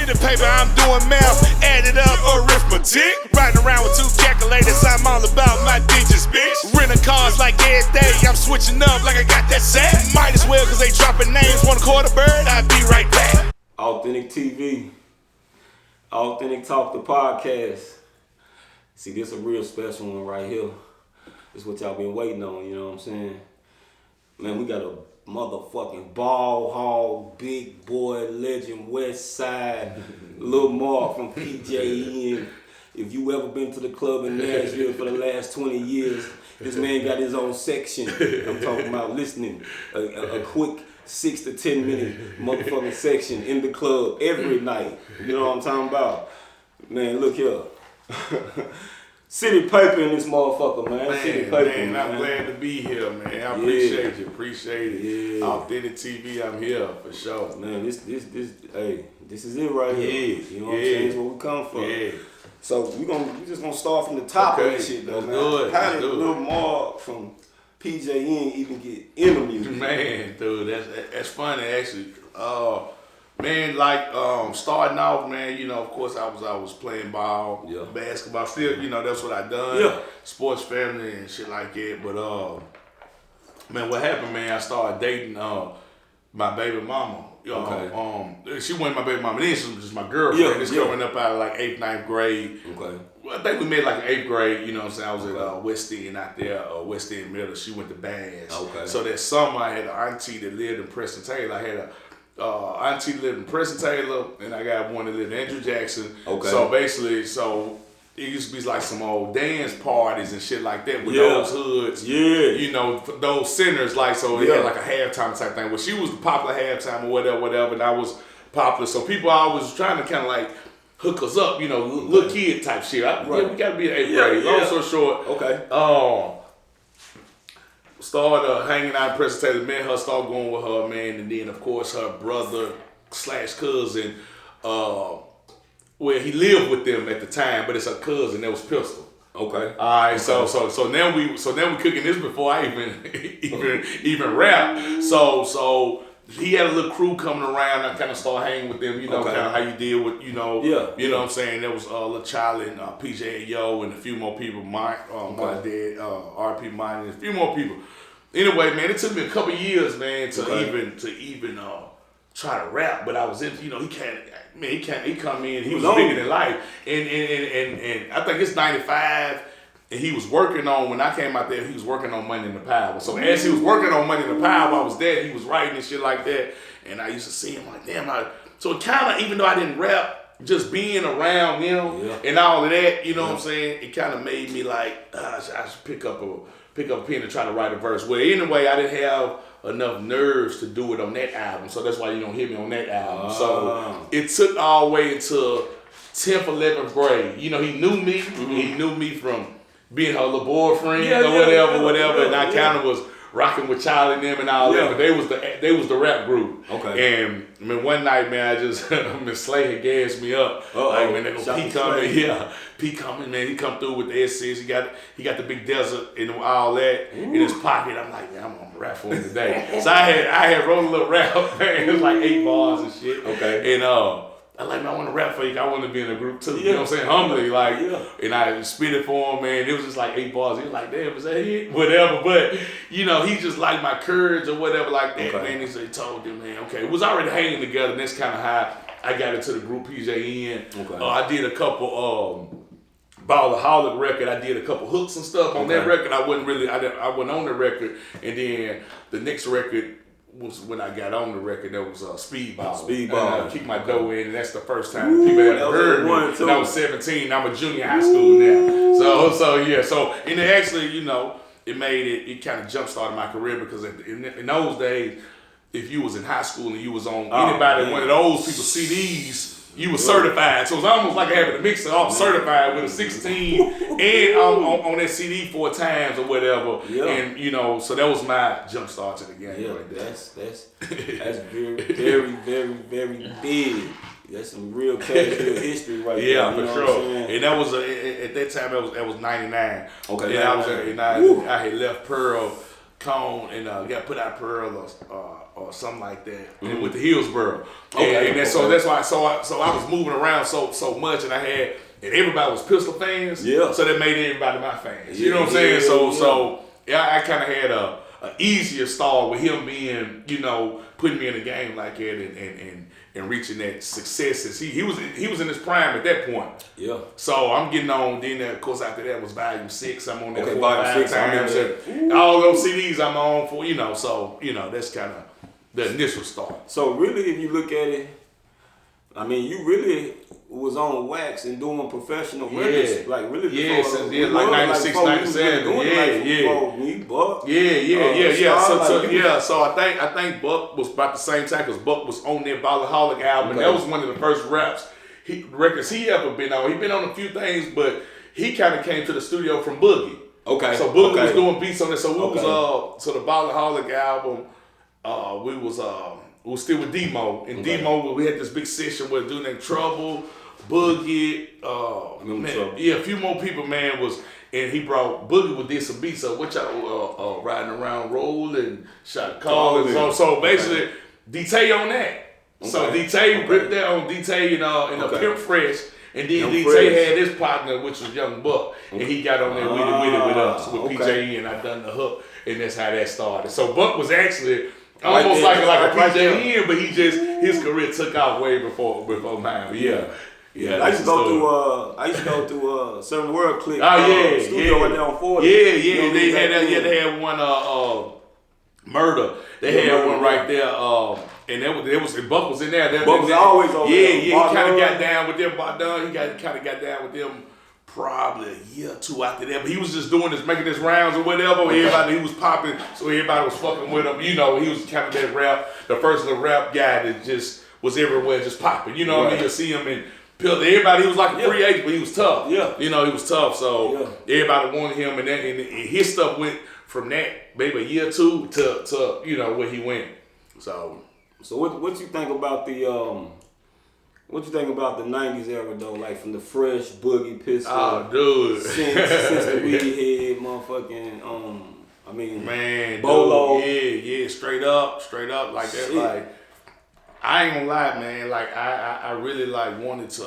city paper, I'm doing math, added up arithmetic. Riding around with 2 calculators, I'm all about my digits, bitch. Renting cars like every day, I'm switching up like I got that sack. Might as well, cause they dropping names, 1/4 bird, I'll be right back. Authentik TV, Authentik Talk, the podcast. See, this a real special one right here. This is what y'all been waiting on, you know what I'm saying? Man, we got a motherfucking ball hog, big boy, legend, West Side, Lil Mark from PJN. If you ever been to the club in Nashville for the last 20 years, this man got his own section. I'm talking about listening, a quick 6 to 10 minute motherfucking section in the club every night. You know what I'm talking about? Man, look here. City paper in this motherfucker, man. City paper, man. I'm glad to be here, man. I appreciate you. Appreciate it. Yeah. Authentik TV, I'm here for sure. Man, this is it right here. You know what I'm saying? It's where we come from. Yeah. So we just gonna start from the top of this shit though, man. Good. How did Lil Mark from PJN even get in the music? Man, dude, that's funny actually. Man, like starting off, man, you know, of course I was playing ball, basketball. Still, you know, that's what I done. Yeah. Sports family and shit like that. But man, what happened, man? I started dating my baby mama. She wasn't my baby mama. Then she was just my girlfriend. Just coming up out of like 8th, 9th grade. Okay. Well, I think we met like in 8th grade. You know what I'm saying? I was at West End out there, West End Middle. She went to Bass. Okay. So that summer, I had an auntie that lived in Preston Taylor. I had a auntie lived in Preston Taylor, and I got one that lived in Andrew Jackson. Okay. So basically, it used to be like some old dance parties and shit like that with those hoods. Yeah. You know, those centers, like, so it had like a halftime type thing. Well, she was the popular halftime or whatever, and I was popular. So people always trying to kind of like hook us up, you know, little kid type shit. We got to be in 8th grade. Long story short. Okay. Started hanging out in Preston Taylor, met her, started going with her, man, and then of course her brother / cousin, he lived with them at the time, but it's her cousin, that was Pistol. Okay. All right, so now we cooking this before I even rap. So he had a little crew coming around. I kind of started hanging with them, you know, kind of how you deal with, you know, you know what I'm saying. There was Lil Charlie and PJ Yo and a few more people. My dad, RP Mine, and a few more people. Anyway, man, it took me a couple years, man, to even try to rap. But I was in, you know, he come in. He was bigger than life, and I think it's 95. And he was working on, when I came out there, he was working on Money in the Power. So as he was working on Money in the Power, I was there, he was writing and shit like that. And I used to see him like, damn, so it kind of, even though I didn't rap, just being around him and all of that, you know what I'm saying, it kind of made me like, I should pick up a pen and try to write a verse. Well, anyway, I didn't have enough nerves to do it on that album. So that's why you don't hear me on that album. So it took all the way into 10th, 11th grade. You know, he knew me. He knew me from being her little boyfriend or whatever, and I kind of was rocking with Charlie and them and all that, but they was the rap group. Okay. And I mean, one night, man, I just Miss Slay had gassed me up. Like, man, P coming, man. He come through with the S6. He got the big desert and all that in his pocket. I'm like, man, I'm gonna rap for him today. So I had wrote a little rap, man. It was like 8 bars and shit. Okay. And I like, man, I want to rap for you. I want to be in a group too. You know what I'm saying? Humbly, like, and I spit it for him, man. It was just like 8 bars. He was like, damn, is that it? Whatever. But, you know, he just liked my courage or whatever like that, man. He told him, man, okay. It was already hanging together, and that's kind of how I got into the group PJN. Okay. I did a couple, Ballaholic record. I did a couple hooks and stuff on that record. I wasn't on the record. And then the next record was when I got on the record. That was Speedball. And I kicked my dough in, and that's the first time people had heard me. And I was 17. I'm a junior high school now. So and it actually, you know, it kind of jump started my career because in those days, if you was in high school and you was on one of those people's CDs, you were certified. So it was almost like having a mixer off certified with a 16 and on that CD 4 times or whatever. Yeah. And, you know, so that was my jump start to the game right there. That's very, very, very, very big. That's some real casual history right there. Yeah, for sure. And that was, at that time, that was 99. Okay. And I had left Pearl Cone and got put out Pearl or something like that, and with the Hillsborough. Okay. And so that's why. So I was moving around so much, and everybody was Pistol fans. Yeah. So that made everybody my fans. You Yeah, know what I'm saying? yeah, So I kind of had a easier start with him being, putting me in a game like that and reaching that success. He was in his prime at that point. Yeah. So I'm getting on. Then of course after that was Volume 6. I'm on there 4 or Volume 5 6, I remember times. that. All those CDs I'm on for. So that's kind of the initial start. So really, if you look at it, I mean, you really was on wax and doing professional records, like really before, like 96, 97, Buck. So I think Buck was about the same time because Buck was on their Volaholic album. And that was one of the first records he ever been on. He been on a few things, but he kind of came to the studio from Boogie. Okay. So Boogie was doing beats on it. So we was so the Volaholic album, we was still with Demo. And Demo, we had this big session with a dude named Trouble, Boogie, a few more people, man, and he brought Boogie did some beats. So what y'all riding around rolling, shot callers. So basically, D-Tay on that. Okay. So D-Tay ripped that on D-Tay in a Pimp Fresh. And then D-Tay had his partner, which was Young Buck, and he got on there with it with us, with PJ, and I done the hook, and that's how that started. So Buck was actually almost like a PJ, but his career took off way before mine. Yeah. I used to go through Seven World Click. Studio right there on 40. They had one Murder. They had one right there. And Buck was in there. Buck was always over there. He kind of got down with them. He kind of got down with them probably a year or two after that. But he was just making his rounds or whatever. Everybody, he was popping, so everybody was fucking with him. He was kind of that the first little rap guy that just was everywhere just popping. You know what I mean? You see him and everybody, he was like a free agent, but he was tough. Yeah. He was tough. So everybody wanted him, and his stuff went from that maybe a year or two to where he went. So what you think about the what you think about the 90s era though, like from the Fresh, Boogie, Pistol, since the Weed Head, motherfucking man, Bolo, dude, straight up like that. Like I ain't gonna lie, man. Like I really like wanted to.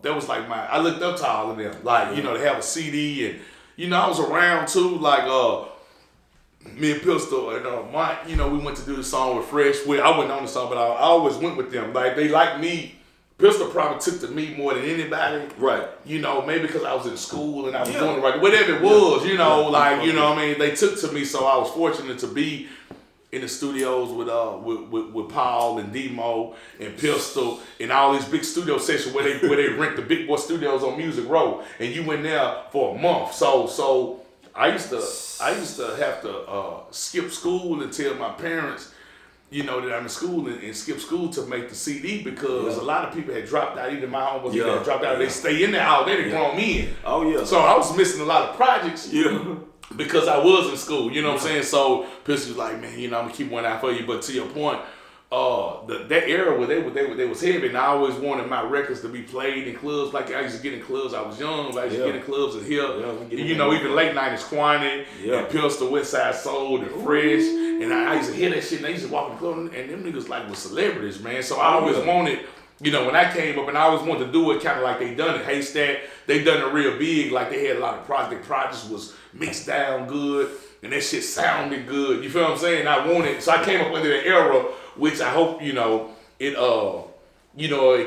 That was like I looked up to all of them. Like to have a CD and I was around too. Like me and Pistol and Mike. We went to do the song with Fresh. I wasn't on the song, but I always went with them. Like they liked me. Pistol probably took to me more than anybody. Right. Maybe because I was in school and I was doing it right. Whatever it was, they took to me, so I was fortunate to be in the studios with Paul and Demo and Pistol and all these big studio sessions where they rent the big boy studios on Music Row, and you went there for a month. So I used to have to skip school and tell my parents, that I'm in school and skip school to make the CD because a lot of people had dropped out. Even my homeboys had dropped out. They stay in there all day. They grown me in. Oh yeah. So I was missing a lot of projects. Because I was in school, you know what I'm saying? So Pistol was like, man, I'm gonna keep one out for you. But to your point, that era where they was heavy, and I always wanted my records to be played in clubs. Like I used to get in clubs. I was young, but I used to get in clubs and hear, even late 90s Quantity and Pistol, West Side Soul, and Fresh. And I used to hear that shit, and I used to walk in the club, and them niggas like were celebrities, man. So I always wanted. When I came up, and I always wanted to do it kind of like they done it. Haystack, they done it real big. Like they had a lot of projects. Projects was mixed down good, and that shit sounded good. You feel what I'm saying? So I came up under the era, which I hope, it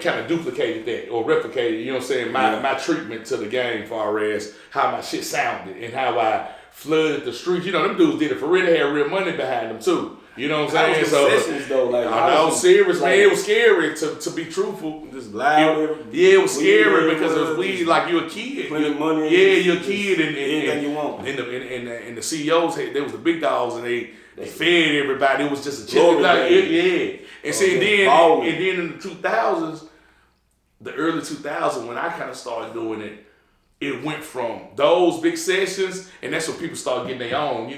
kind of duplicated that or replicated, you know what I'm saying, my treatment to the game as far as how my shit sounded and how I flooded the streets. Them dudes did it for real. They had real money behind them too. You know what I'm saying? I was serious, man. It was scary to be truthful. Just loud. It was scary because it was weed. Like you're a kid. Money. Yeah, you're a kid, and anything you want. And the CEOs, they was the big dogs, and they fed everybody. It was just a chill. And see, then in the 2000s, the early 2000s, when I kind of started doing it, it went from those big sessions, and that's when people started getting their own.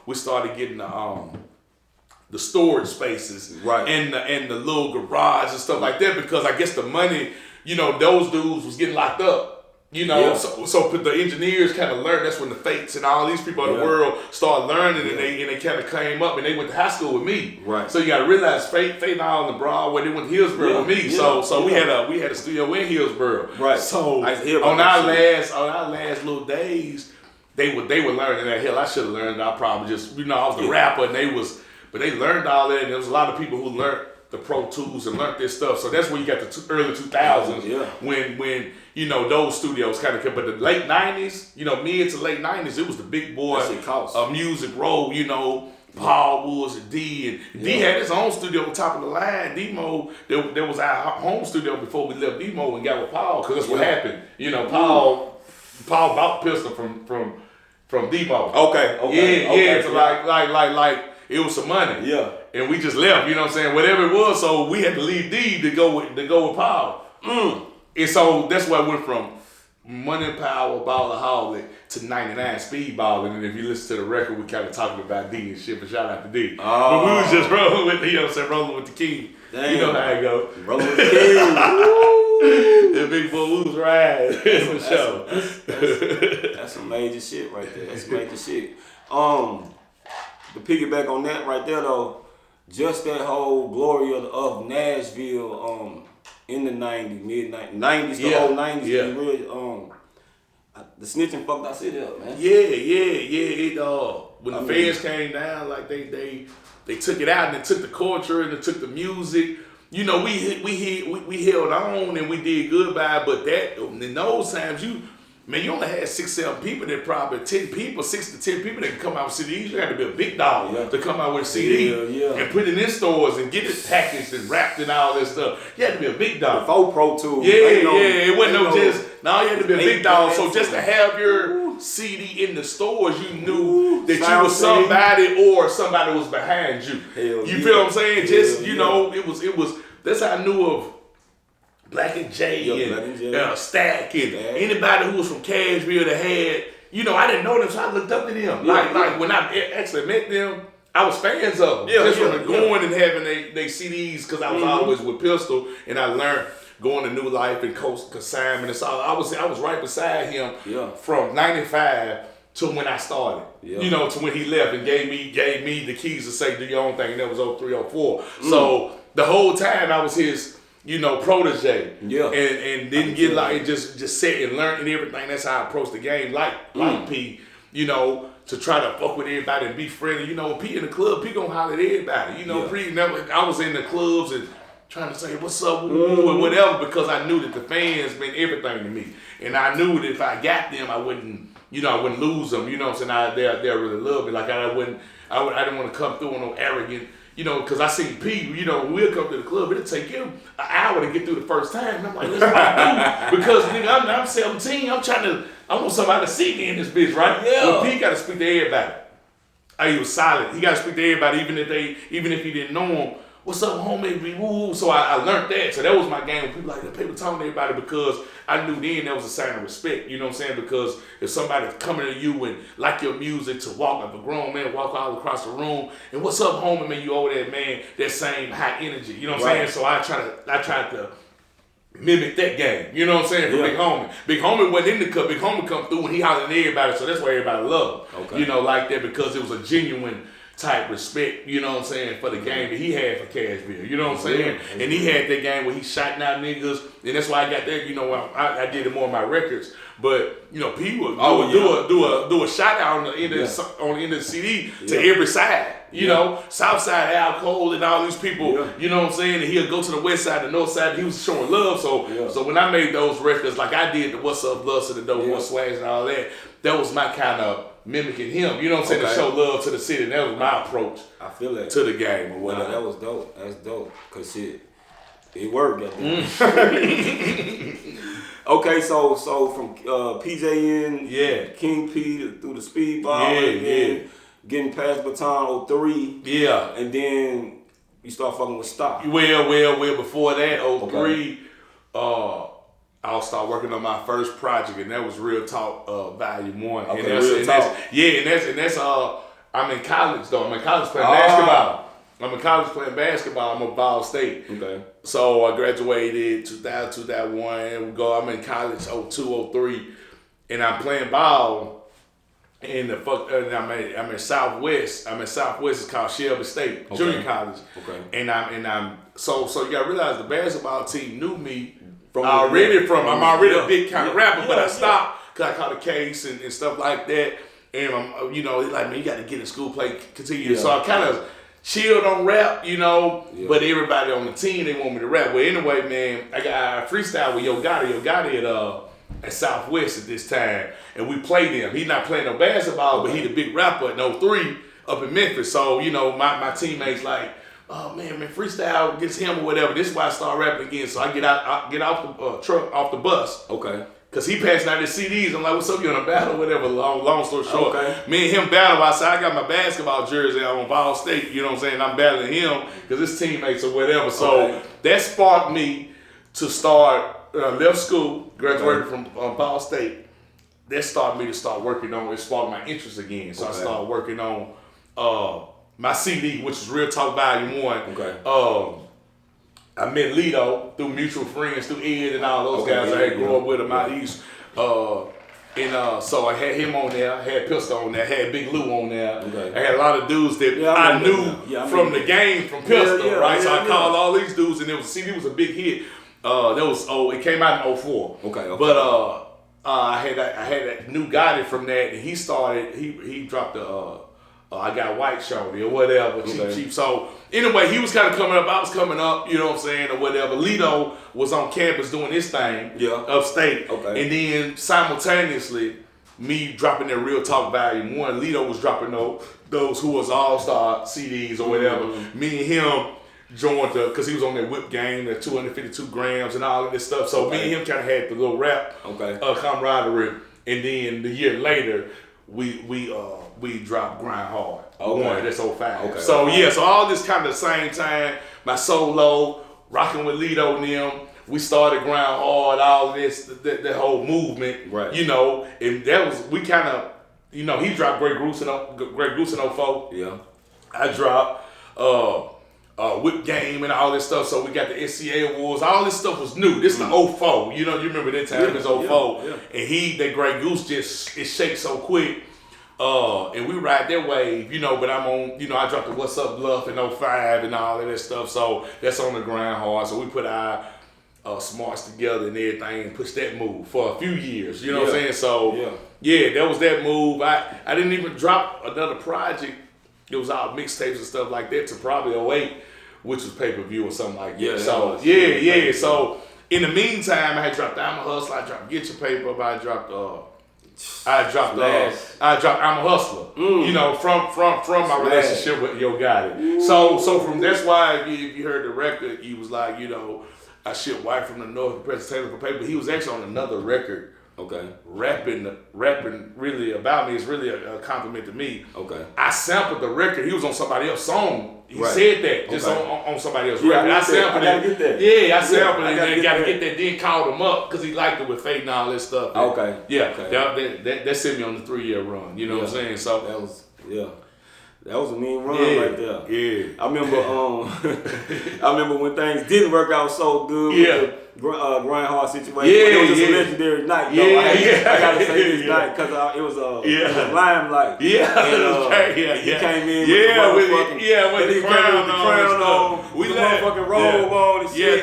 We started getting the storage spaces, and the little garage and stuff like that, because I guess the money, those dudes was getting locked up. You know, so the engineers kind of learned. That's when the Fates and all these people in the world started learning, and they kind of came up, and they went to high school with me. Right. So you got to realize Fate and all in the Broadway, they went to Hillsborough with me. So we had a studio in Hillsborough. Right. So on our last little days, they were learning that. Hell, I should have learned. I probably just I was the rapper, and they learned all that, and there was a lot of people who learned the Pro Tools and learned this stuff. So that's when you got the early 2000s when those studios kind of came. But the late 90s, mid to late 90s, it was the big boy music road, Paul Woods and D. And D had his own studio on top of the line. Demo, there was our home studio before we left Demo and got with Paul, because that's what happened. Paul bought Pistol from Demo. Okay. So like it was some money. Yeah. And we just left, whatever it was. So we had to leave D to go with Paul. And so that's why I went from Money and Power, Ballaholic to 99 Speedballing. And if you listen to the record, we kind of talking about D and shit, but shout out to D. But we was just rolling with, rolling with the king. Damn. You know how it go. Rolling with the king. The big boy was riding. That's some major shit right there. That's major shit. To piggyback on that right there though, just that whole glory of Nashville in the 90s, mid-90s, the whole 90s, really, the snitching fucked our city up, man. When the feds came down, like they took it out and they took the culture and they took the music. We held on and we did good by it, but that in those times you only had 6-7 people that probably 10 people, 6 to 10 people that can come out with CDs. You had to be a big dog to come out with a CD and put it in stores and get it packaged and wrapped and all that stuff. You had to be a big dog. Before Pro Tools. It wasn't you had to be a big dog. So just to have your CD in the stores, you knew that you was somebody or somebody was behind you. You feel what I'm saying? It was, that's how I knew of Black and J and Stack and anybody who was from Cashville that had, I didn't know them, so I looked up to them. Like when I actually met them, I was fans of them. From going and having they CDs, because I was always with Pistol, and I learned going to New Life and Coast Consignment and so I was right beside him from 95 to when I started. To when he left and gave me the keys to say do your own thing, and that was 03, 04. So the whole time I was his protege. And didn't get like just sit and learn and everything. That's how I approached the game. Like P, to try to fuck with everybody and be friendly. P in the club, P gonna holler at everybody. I was in the clubs and trying to say what's up or whatever, because I knew that the fans meant everything to me. And I knew that if I got them, I wouldn't lose them. They'll really love me. Like I didn't want to come through on no arrogant. Because I seen P, we'll come to the club, it'll take him an hour to get through the first time. And I'm like, that's what I do. Because, nigga, I'm 17, I want somebody to see me in this bitch, right? Well, P got to speak to everybody. He was solid. He got to speak to everybody, even if he didn't know him. What's up, homie? Woo. So I learned that. So that was my game. People talking to everybody, because I knew then that was a sign of respect. You know what I'm saying? Because if somebody's coming to you and like your music, to walk like a grown man, walk all across the room, and what's up, homie, man? You owe that man that same high energy. You know what I'm saying? So I tried to mimic that game. You know what I'm saying? For Big Homie. Big Homie wasn't in the cup. Big Homie come through and he hollered at everybody. So that's why everybody loved. Okay. Like that, because it was a genuine type respect, you know what I'm saying, for the game that he had for Cashville, you know what I'm saying? And he had that game where he shot out niggas, and that's why I got that, I did it more on my records. But, P would do a shout out on the end of the CD to every side. South side, Al Cole and all these people, you know what I'm saying? And he'll go to the west side, the north side, he was showing love. So when I made those records, like I did the What's Up, Love to the Dope Boy Swags and all that was my kind of mimicking him, you know what I'm saying, to show love to the city. And that was my approach. I feel that. To the game or whatever. That was dope. That's dope. Cause shit, it worked. Okay, so from PJN, King P through the Speedball, getting past baton 03, and then you start fucking with Stock. Well, before that, 03, I'll start working on my first project, and that was Real Talk Volume 1. Okay, Real Talk. And that's I'm in college though. I'm in college playing basketball. I'm in college playing basketball. I'm at Ball State. Okay. So I graduated 2000, 2001. I'm in college 02, 03, and I'm playing ball. And I'm at Southwest. I'm at Southwest. It's called Shelby State Junior College. Okay. And I'm so you gotta realize the basketball team knew me I'm already a big kind of rapper, but I stopped because I caught a case and stuff like that. And I'm, it's like, man, you got to get in school, continue. Yeah. So I kind of chilled on rap, but everybody on the team, they want me to rap. Well, anyway, man, I freestyle with Yo Gotti at Southwest at this time, and we played him. He's not playing no basketball, but he the big rapper at 03 up in Memphis. So, my teammates like, oh man, freestyle against him or whatever. This is why I start rapping again. So I get off the truck, off the bus. Okay. Cause he passing out his CDs. I'm like, what's up? You on a battle, whatever. Long story short, okay. Me and him battle. I said, I got my basketball jersey on Ball State. You know what I'm saying? I'm battling him because his teammates or whatever. So that sparked me to start. Left school, graduated from Ball State. That started me to start working on. It sparked my interest again. So I started working on my CD, which is Real Talk Volume 1. Okay. I met Lito through mutual friends, through Ed and all those guys. I had grew up with them out east. So I had him on there, I had Pistol on there, I had Big Lou on there. Okay. I had a lot of dudes that I knew from the game, from Pistol, right? So I called all these dudes, and CD was a big hit. It came out in 04. Okay. But I had that new Gotti from that, and he dropped the I Got White Shorty or whatever, cheap. So anyway, he was kind of coming up, I was coming up, you know what I'm saying, or whatever. Lito was on campus doing his thing, upstate. Okay. And then simultaneously, me dropping that Real Talk Volume 1, Lito was dropping those Who Was All-Star CDs or whatever. Mm-hmm. Me and him joined because he was on that whip game, that 252 grams and all of this stuff. So me and him kind of had the little rap camaraderie. And then the year later, we dropped Grind Hard. One, that's 05. Okay. So all this kind of the same time, my solo, rocking with Lito and them, we started Grind Hard, all of this, the whole movement, right? And that was, we kind of, he dropped Grey Goose in 04. Yeah. I dropped Whip Game and all this stuff. So we got the SCA Awards. All this stuff was new. This is the 04. You remember that time? It was 04. Yeah. And that Grey Goose it shakes so quick. And we ride that wave, but I'm on, I dropped the What's Up Bluff in 05 and all of that stuff. So that's on the Grind Hard. So we put our smarts together and everything and pushed that move for a few years. You know what I'm saying? So that was that move. I didn't even drop another project. It was all mixtapes and stuff like that to probably 08, which was pay-per-view or something like that. Yeah. So So in the meantime, I had dropped I'm a Hustler. I dropped Get Your Paper. I dropped I'm a Hustler. From my relationship with Yo Gotti. So from that's why if you heard the record, he was like, I shipped White from the North, President Taylor for Paper. He was actually on another record. Okay. Rapping really about me. It's really a compliment to me. Okay. I sampled the record. He was on somebody else's song. He said that just on somebody else's record. I sampled it. I gotta get that. Yeah, I sampled it. And got to get that. Then called him up because he liked it with Fate and all this stuff. Okay. Yeah. Okay. That sent me on the 3-year run. You know what I'm saying? So that was That was a mean run right there. Yeah. I remember when things didn't work out so good with the Grind Hard situation. It was just a legendary night. I gotta say this night because it was Limelight. He came in with the crown on. We motherfucking robe on and shit.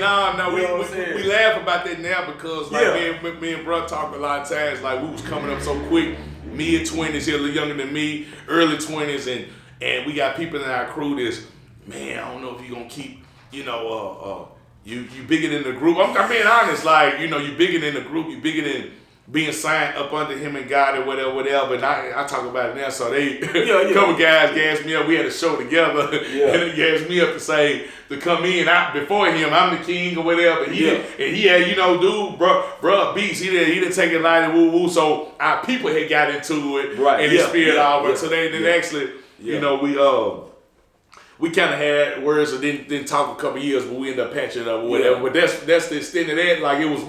We laugh about that now because me and bro talk a lot of times like we was coming up so quick. Mid-20s, he a little younger than me, early 20s, and we got people in our crew that's, man, I don't know if you're gonna keep, you bigger than the group. I'm being honest, like, you bigger than the group, you bigger than being signed up under him and God or whatever. And I talk about it now, so they, a couple guys gassed me up. We had a show together, and they gassed me up to come in. Before him, I'm the king or whatever. And he had, dude, bro, beats. He didn't take it lightly, woo. So our people had got into it, and it spilled over. So then actually, we kind of had words and didn't talk a couple years, but we ended up patching up or whatever. But that's the extent of that. Like it was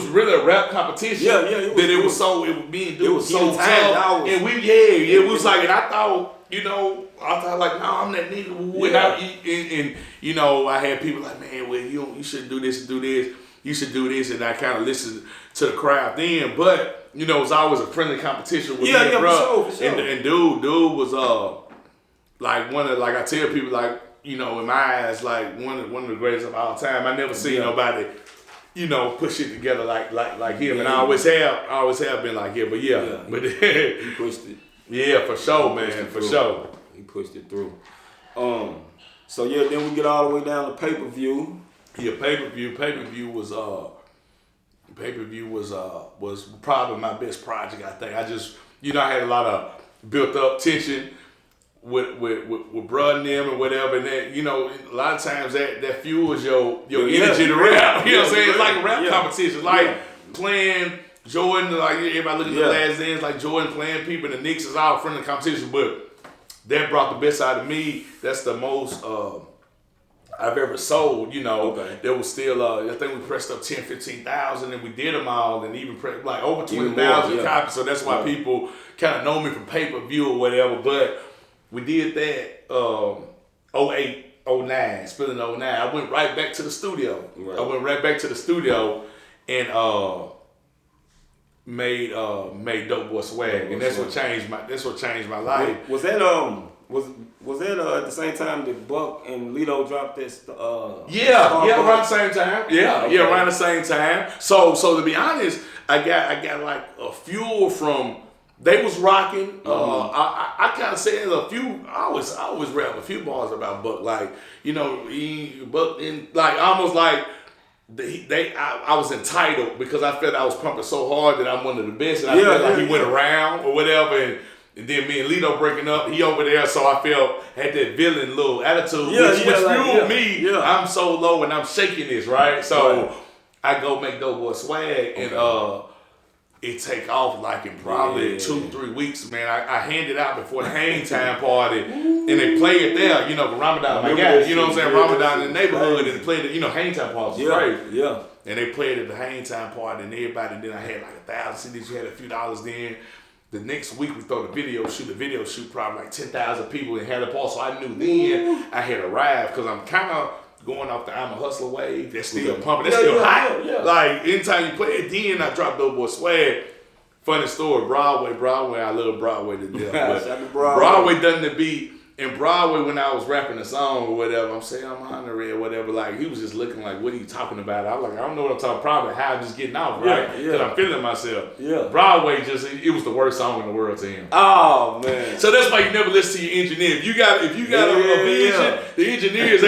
really a rap competition. It was so tough. And it was like, and I thought you know, I thought like, no, I'm that nigga. And you know, I had people like, man, well, you should do this and do this. You should do this, and I kind of listened to the crowd then. But you know, it was always a friendly competition with me and bro. For sure. And dude was like like I tell people, like, you know, in my eyes, like one of the greatest of all time. I never seen nobody, you know, put shit together like him. And I always have been like him. But but he pushed it. Yeah, for sure, man, for sure. He pushed it through. So yeah, then we get all the way down to pay-per-view. Yeah, pay-per-view was probably my best project, I think. I just, you know, I had a lot of built up tension with bruh and them and whatever, and that, you know, a lot of times that fuels your energy to rap. You know what I'm saying? It's like a rap competition. Like playing Jordan, like everybody looking at the Last Dance, like Jordan playing people, and the Knicks is all friendly competition, but that brought the best out of me. That's the most I've ever sold, you know. There was still, I think we pressed up 10, 15,000, and we did them all, and even like over 20,000 copies. So that's why people kind of know me from pay-per-view or whatever. But we did that 08, 09, spilling 09. I went right back to the studio. I went right back to the studio and made Dope Boy Swag, and that's what changed my life. Was that was that at the same time that Buck and Lito dropped this? Around the same time. Around the same time. So to be honest, I got like a fuel from. They was rocking. I kind of said a few. I always rap a few bars about Buck, like, you know, Buck, and like almost like. I was entitled because I felt I was pumping so hard that I'm one of the best, and I felt like he went around or whatever, and then me and Lito breaking up, he over there, so I had that villain little attitude, which fueled me. I'm so low and I'm shaking this, right? So I go make Dope Boy Swag, and it take off like in probably 2-3 weeks, man. I handed out before the hang time party, and they play it there, you know, for Ramadan, my guy, you know what I'm saying, Ramadan in the neighborhood, and they played it, you know, hang time party was great. Yeah. And they played at the hang time party, and everybody, then I had like 1,000 CDs, we had a few dollars then. The next week we throw the video shoot, probably like 10,000 people, and had a party, so I knew then I had arrived, because I'm kind of going off the I'm a Hustler wave, that's still pumping, that's still hot. Like, anytime you play it, then I dropped Dope Boy Swag. Funny story, Broadway, I love Broadway to death. Broadway done the beat, and Broadway, when I was rapping a song or whatever, I'm saying I'm honorary or whatever, like, he was just looking like, what are you talking about? I was like, I don't know what I'm talking about, probably how I'm just getting off, right? Because I'm feeling myself. Broadway it was the worst song in the world to him. Oh, man. So that's why you never listen to your engineer. If you got a vision, the engineers,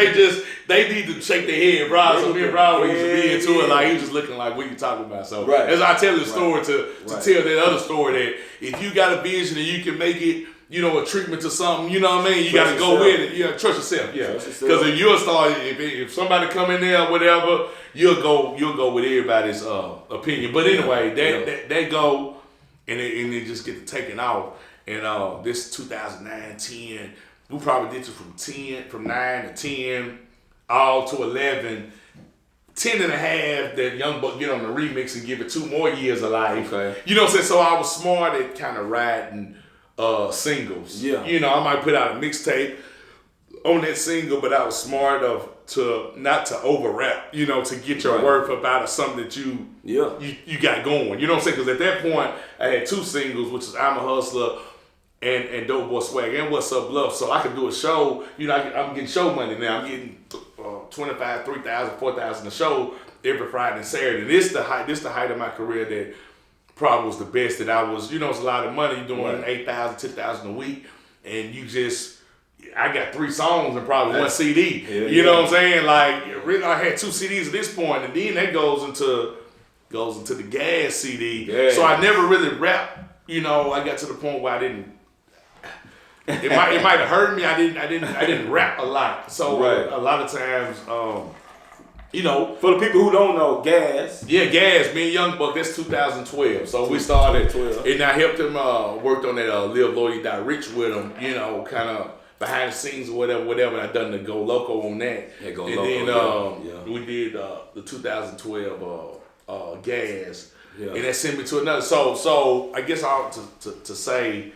they need to shake their head. So me and Broadway used to be into it, like, he was just looking like, what are you talking about? So as I tell the story to tell that other story, that if you got a vision and you can make it, you know, a treatment to something, you know what I mean? You got to go with it. You got to trust yourself, Because if you'll start, if somebody come in there or whatever, you'll go with everybody's opinion. But anyway, that go, and it just get to taking off. And this 2009, 10, we probably did it from 9 to 10, all to 11. 10 and a half, that Young Buck get on the remix and give it 2 more years of life. You know what I'm saying? So I was smart at kind of riding singles. You know, I might put out a mixtape on that single, but I was smart to not to over rap, you know, to get your worth up out of something that you got going. You know what I'm saying? Because at that point, I had 2 singles, which is I'm a Hustler and Dope Boy Swag and What's Up Love. So I could do a show, you know, I'm getting show money now. I'm getting 25, 3,000, 4,000 a show every Friday and Saturday. This the height of my career that probably was the best that I was, you know, it's a lot of money doing 8,000, 10,000 a week, and I got 3 songs and probably 1 CD. You know what I'm saying? Like, really, I had 2 CDs at this point, and then that goes into the gas CD. So I never really rapped. You know, I got to the point where I didn't. It might have hurt me. I didn't rap a lot. So a lot of times, you know, for the people who don't know, Gas. Gas. Me and Young Buck. That's 2012. So we started, and I helped him worked on that Live Loyalty Die Rich with him. You know, kind of behind the scenes or whatever. And I done the Go Loco on that. Then we did the 2012 Gas. And that sent me to another. So I guess I ought to say,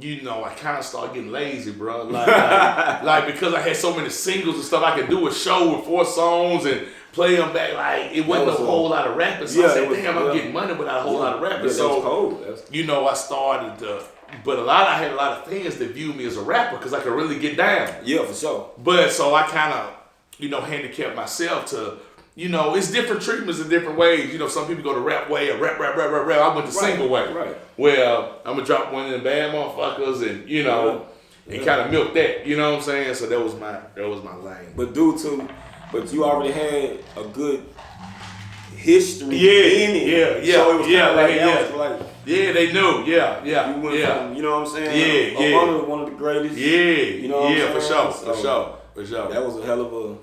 you know, I kind of started getting lazy, bro. Like because I had so many singles and stuff, I could do a show with 4 songs and play them back. Like it wasn't a whole lot of rapping. So I said, damn, I'm getting money without a whole lot of rapping. So you know, I started to. But I had a lot of fans that viewed me as a rapper because I could really get down. Yeah, for sure. But so I kind of, you know, handicapped myself to, you know, it's different treatments in different ways. You know, some people go the rap way or rap. I went the single way. Right. Well, I'm going to drop one of them bad motherfuckers and, you know, and kind of milk that. You know what I'm saying? So that was my lane. But but you already had a good history in it. Yeah. So it was like, yeah, they knew. Yeah. You went from, you know what I'm saying? Yeah. One of the greatest. Yeah. You know what I'm saying? For sure. That was a hell of a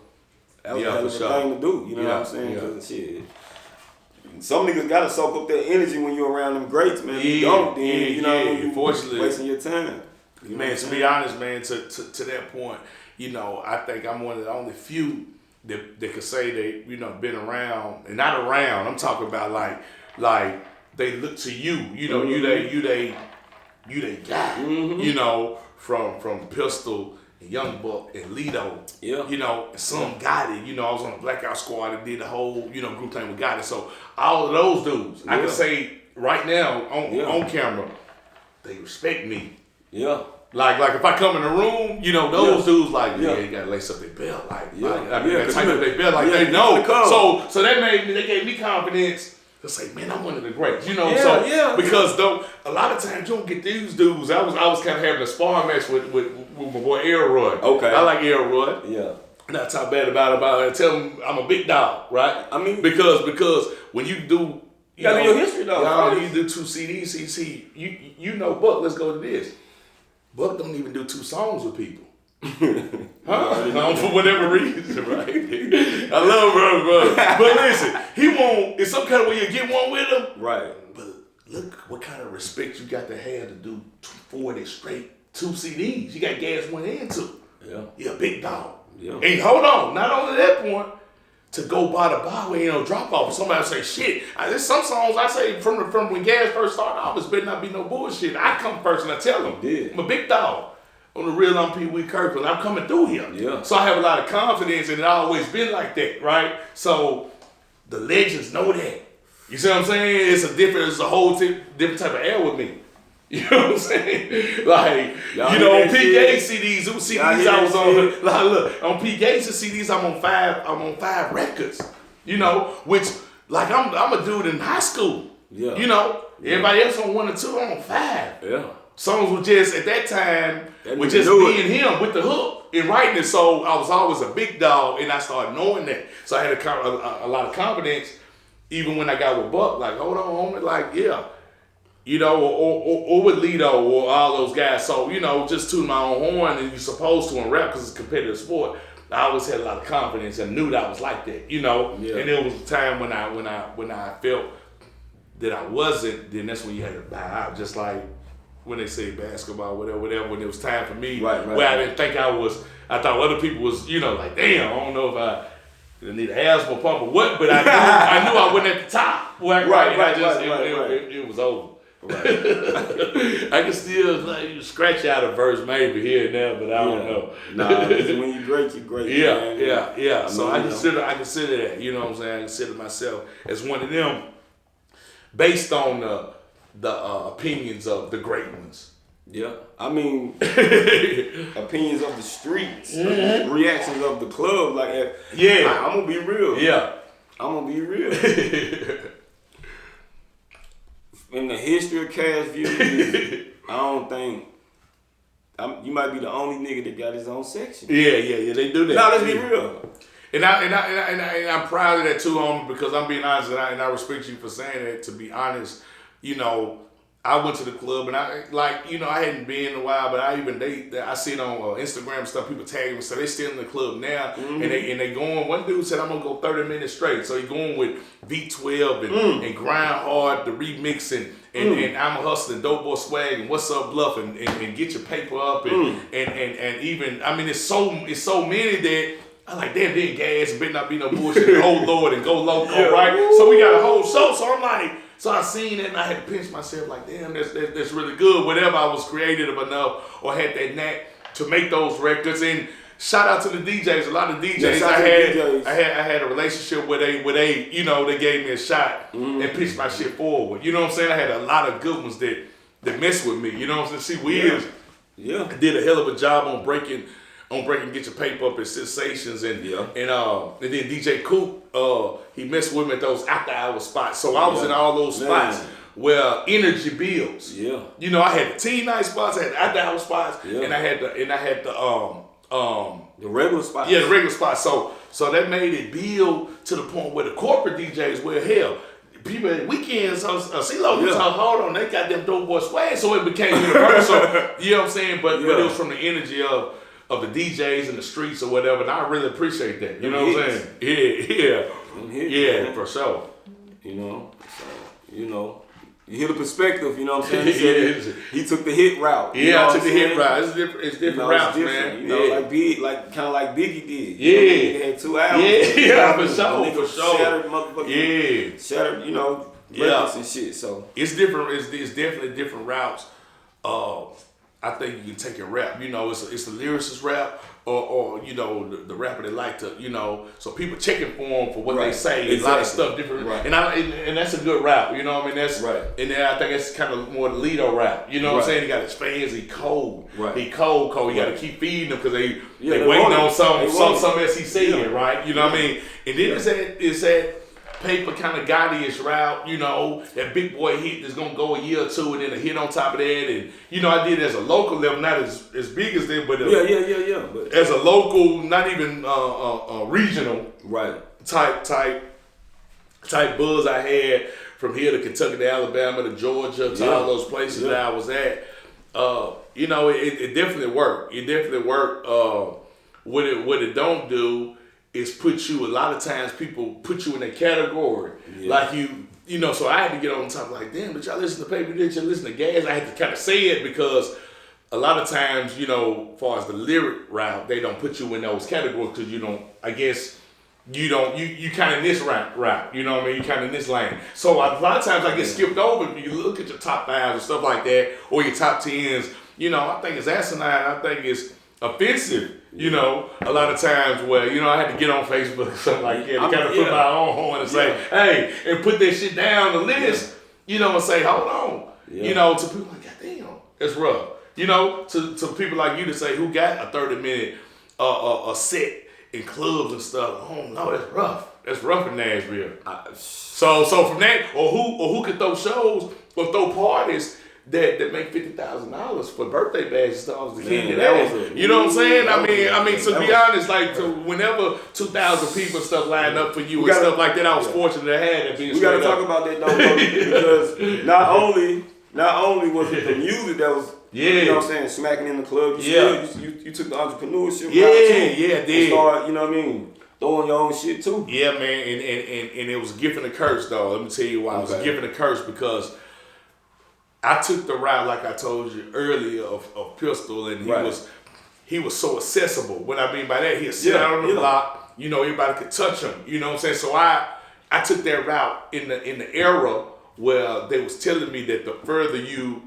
thing to do. You know what I'm saying? Because shit, some niggas gotta soak up that energy when you're around them greats, man. You don't, then you know you unfortunately wasting your time. Man, to be honest, man, to that point, you know, I think I'm one of the only few that could say they, you know, been around and not around. I'm talking about like they look to you, you know, you they guy, you know, from Pistol and Young Buck and Lido, you know, and some got it. You know, I was on the Blackout Squad and did the whole, you know, group thing with Got It. So all of those dudes, I can say right now on camera, they respect me. Yeah. Like if I come in the room, you know, those dudes like, you gotta lace up their belt. Like, I gotta tighten up their belt. Like, they know. So they gave me confidence to say, man, I'm one of the greats. You know, because though a lot of times you don't get these dudes. I was kind of having a sparring match with my boy Elroy. Okay. I like Elroy. Yeah. Not talk bad about it. I tell him I'm a big dog, right? I mean, because when you do, you gotta do your history though. You do 2 CDs. See, you know, Buck. Let's go to this. Buck don't even do 2 songs with people. For whatever reason, right? I love bro. But listen, he won't, in some kind of way you get one with him. Right. But look what kind of respect you got to have to do 40 straight 2 CDs. You got gas 1 and 2. Yeah. You're a big dog. Yeah. And hold on, not only that point, to go by the bar where ain't no drop off. Somebody say, shit. There's some songs I say from when Gas first started off, it better not be no bullshit. I come first and I tell them, I'm a big dog. On the real, I'm Pee Wee Kirkland. I'm coming through here. Yeah. So I have a lot of confidence, and it always been like that, right? So the legends know that. You see what I'm saying? It's a whole different type of air with me. You know what I'm saying? Like, y'all, you know, on P. Gates CDs, it was CDs I was on. Like, look, on P. Gates CDs, I'm on 5 records. You know, which like I'm a dude in high school. Yeah. You know, everybody else on 1 or 2, I'm on 5. Yeah. Songs were just at that time with just me and him with the hook and writing it. So I was always a big dog, and I started knowing that. So I had a lot of confidence, even when I got with Buck. Like, hold on, homie, like you know, or with Lido or all those guys. So you know, just tooting my own horn, and you're supposed to in rap because it's a competitive sport. I always had a lot of confidence and knew that I was like that, you know. Yeah. And there was a time when I felt that I wasn't. Then that's when you had to buy out, just like. When they say basketball, whatever, when it was time for me, where I didn't think I thought other people was, you know, like, damn, I don't know if I need an asthma pump or what, but I knew I wasn't at the top. It was over. Right. I can still like scratch out a verse maybe here and there, but I don't know. Nah, when you're great, you're great. Yeah. So I consider that, you know what I'm saying? I consider myself as one of them based on the opinions of the great ones. Yeah, I mean, opinions of the streets, reactions of the club. Like, I'm gonna be real. Yeah, I'm gonna be real. In the history of Cash View, I don't think you might be the only nigga that got his own section. Yeah, they do that. Now let's be real. And I'm proud of that too, homie, because I'm being honest, and I respect you for saying that. To be honest. You know, I went to the club and I hadn't been in a while, but I see it on Instagram and stuff. People tag me, so they still in the club now, and they going. One dude said I'm gonna go 30 minutes straight, so he going with V12 and Grind Hard, the remix and I'm a Hustler, Dope Boy Swag and What's Up Bluff and Get Your Paper Up and even I mean it's so many that. I like, damn, they ain't gas, better not be no bullshit. Oh Lord, and Go Loco, right? So we got a whole show. So I'm like. So I seen that and I had to pinch myself like, damn, that's really good. Whatever I was creative enough or had that knack to make those records. And shout out to the DJs. A lot of DJs I had a relationship where they you know, they gave me a shot and pitched my shit forward. You know what I'm saying? I had a lot of good ones that messed with me. You know what I'm saying? See, Wiz did a hell of a job on breaking Get Your Paper Up at Sensations and then DJ Coop, he messed with me at those after hour spots. So I was in all those spots where energy builds. Yeah. You know, I had the teen night spots, I had the after hour spots, and I had the regular spots. Yeah, the regular spots. So that made it build to the point where the corporate DJs, well, hell, people at weekends, CeeLo, you talk, hold on, they got them dope boy swag, so it became universal. You know what I'm saying? But it was from the energy of the DJs in the streets or whatever, and I really appreciate that. You know what I'm saying? Yeah, for sure. You know, so, you know, you hear the perspective, you know what I'm saying? He took the hit route. Yeah, I took the hit route. It's different routes, man. You know, like kind of like Biggie did. Yeah. He had 2 albums. Yeah, for sure. Shattered motherfucking. Shattered, you know, records and shit. So it's different. It's definitely different routes. I think you can take a rap. You know, it's a lyricist rap, or you know, the rapper that like to, you know, so people checking for them for what they say. Exactly. A lot of stuff different, and that's a good rap. You know what I mean? That's right. And then I think that's kind of more the Lido rap. You know what I'm saying? He got his fans. He cold. Right. He cold. You got to keep feeding them because they waiting on something else he said. Right. You know what I mean? And then it's that paper kind of Gotti-ish route, you know, that big boy hit is gonna go a year or two and then a hit on top of that, and you know, I did it as a local level, not as big as them, but but as a local, not even regional type buzz I had from here to Kentucky to Alabama to Georgia to all those places that I was at. You know, it definitely worked. It definitely worked. What it don't do is put you, a lot of times people put you in a category. Like you know, so I had to get on top like, damn, did y'all listen to Paper? Did y'all listen to Gas? I had to kind of say it because a lot of times, you know, as far as the lyric route, they don't put you in those categories because you don't, I guess, you kind of in this route, you know what I mean? You kind of in this lane. So a lot of times I get skipped over. If you look at your top 5s and stuff like that, or your top 10s, you know, I think it's asinine. I think it's offensive, you know, a lot of times where, you know, I had to get on Facebook or something like that to kind of put my own horn and say, hey, and put that shit down the list, you know, and say, hold on. You know, to people like, God damn, that's rough. You know, to people like you to say, who got a 30-minute a set in clubs and stuff, oh no, that's rough. That's rough in Nashville. So from that, or who could throw shows or throw parties that make $50,000 for birthday badges to all the kids. You know what I'm saying? I mean, to be honest, like whenever 2,000 people and stuff line up for you and stuff like that, I was fortunate to have that. We got to talk about that though, because not only was it the music that was, you know what I'm saying, smacking in the club. You took the entrepreneurship route too. I did. Start, you know what I mean, throwing your own shit too. Yeah, man, and it was a gift and a curse though. Let me tell you why. It was a gift and a curse because I took the route, like I told you earlier, of Pistol, and he was so accessible. What I mean by that, he'd sit out on the block, you know, everybody could touch him. You know what I'm saying? So I took that route in the era where they was telling me that the further you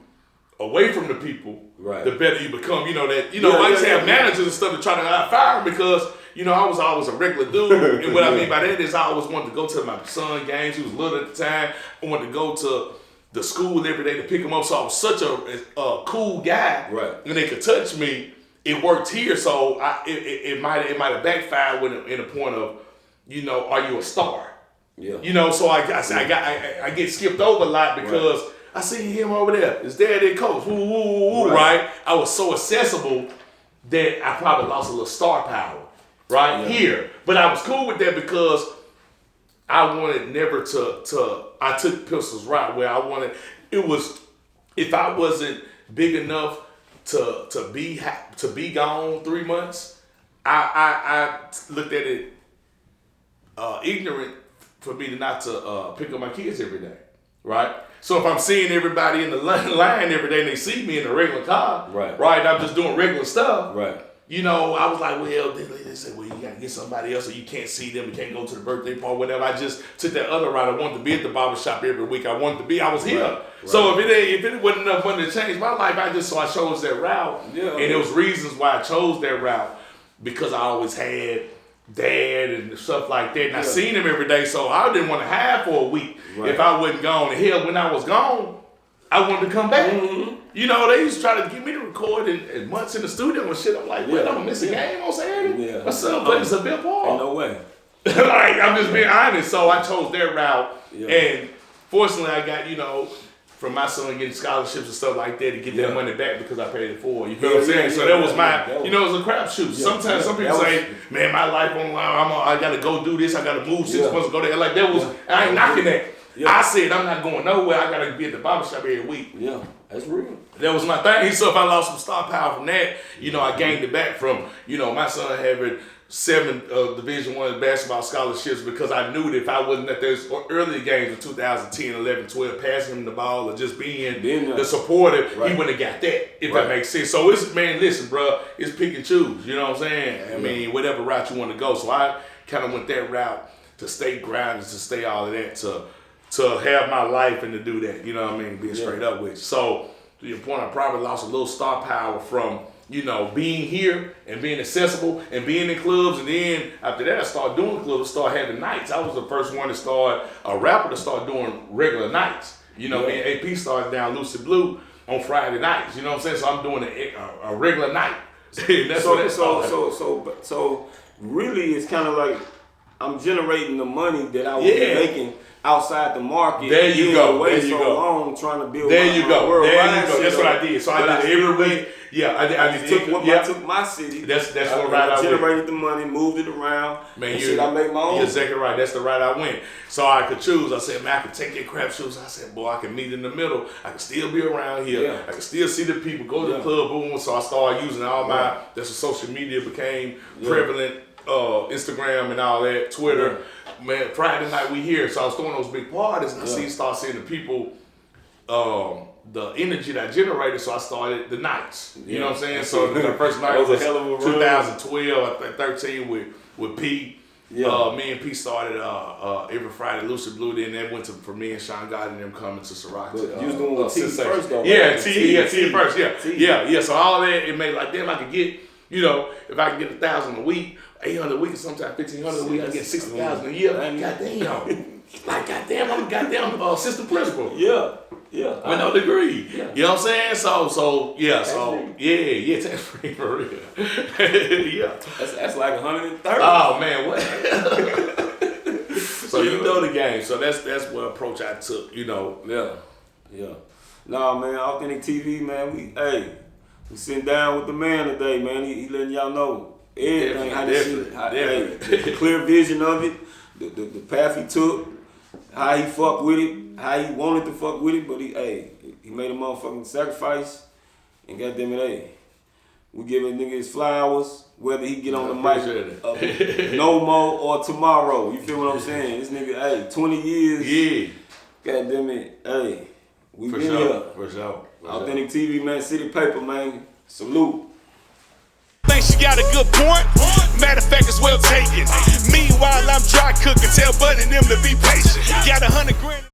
away from the people, the better you become. You know that. I used to have managers and stuff to try to fire him because, you know, I was always a regular dude. And what I mean by that is I always wanted to go to my son games. He was little at the time. I wanted to go to the school every day to pick him up. So I was such a cool guy. And they could touch me. It worked here. So it might have backfired in the point of, you know, are you a star? You know, so I get skipped over a lot because I see him over there. His daddy coach. Right? I was so accessible that I probably lost a little star power. Here. But I was cool with that because I wanted never to I took Pistol's route where I wanted, it was, if I wasn't big enough to be gone 3 months, I looked at it ignorant for me to not to pick up my kids every day, right? So if I'm seeing everybody in the line every day and they see me in a regular car, right, I'm just doing regular stuff, you know, I was like, well, they said, well, you got to get somebody else, or you can't see them, you can't go to the birthday party, whatever. I just took that other route. I wanted to be at the barbershop every week. I wanted to be. I was here. Right. So if it wasn't enough money to change my life, I chose that route. Yeah, and there was reasons why I chose that route, because I always had dad and stuff like that, and I seen him every day, so I didn't want to have for a week if I wasn't gone. And hell, when I was gone, I wanted to come back. Mm-hmm. You know, they used to try to get me to record in months in the studio and shit. I'm like, well, I'm gonna miss a game on Saturday. Yeah. What's up? But it's a big part. Ain't no way. Like, I'm just being honest. So I chose their route, and fortunately, I got, you know, from my son getting scholarships and stuff like that to get that money back because I paid it forward. You know what I'm saying? So that was my, you know, it was a crapshoot. Yeah, sometimes some people say, man, my life on the line, I got to go do this, I got to move 6 months to go there. Like, that was, I ain't knocking that. Yeah. I said, I'm not going nowhere. I got to be at the barbershop every week. Yeah, that's real. That was my thing. So if I lost some star power from that, you know, I gained it back from, you know, my son having 7 Division I basketball scholarships, because I knew that if I wasn't at those early games of 2010, 11, 12, passing him the ball or just being the supporter, he wouldn't have got that, if that makes sense. So it's, man, listen, bro, it's pick and choose. You know what I'm saying? I mean, whatever route you want to go. So I kind of went that route to stay grounded, to stay all of that, to have my life and to do that. You know what I mean? Being straight up with you. So to your point, I probably lost a little star power from, you know, being here and being accessible and being in clubs. And then after that, I started doing clubs, started having nights. I was the first one to start, a rapper to start doing regular nights. You know, me and AP started down Lucid Blue on Friday nights. You know what I'm saying? So I'm doing a regular night. So really, it's kind of like I'm generating the money that I was making outside the market. There you go. There you go. Long trying to build. There you go. That's what I did. So I did every week. Yeah, I took my city. That's what right I generated the money, moved it around. Man, I made my own. You're exactly right. That's the right I went. So I could choose. I said, man, I could take your crap shoes. I said, boy, I can meet in the middle. I can still be around here. Yeah. I can still see the people, go to the club, boom. So I started using all my. That's when social media became prevalent. Instagram and all that, Twitter. Man, Friday night we here, so I was throwing those big parties, and I start seeing the people, the energy that I generated. So I started the nights. You know what I'm saying? So the first night was a hell of a 2012, I think 13 with Pete. Yeah. Me and Pete started every Friday Lucid Blue. Then that went for me and Sean God and them coming to Ciroc. You was doing T first though, right? Yeah, T first. Yeah. So all that, it made like, damn, I could get, you know, if I can get 1,000 a week, 800 a week, or sometimes 1,500 a week, I get 60,000 a year. Goddamn. Like, goddamn, I'm a goddamn assistant principal. Yeah. With no degree. Yeah. You know what I'm saying? So tax free for real. Yeah. That's like 130. Oh man, what? So you know the game. So that's what approach I took, you know. Yeah. Nah, man, Authentik TV, man, we sitting down with the man today, man. He letting y'all know everything, how this shit, the clear vision of it, the path he took, how he fucked with it, how he wanted to fuck with it, but he made a motherfucking sacrifice, and goddamn it, we giving nigga his flowers, whether he get on the mic no more or tomorrow. You feel what I'm saying? This nigga, 20 years. Yeah. Goddamn it, we for been sure. here. For sure. Authentik TV, man, City Paper, man. Salute. Think she got a good point? Matter of fact, it's well taken. Meanwhile, I'm dry cooking. Tell Buddy and them to be patient. Got 100 grand.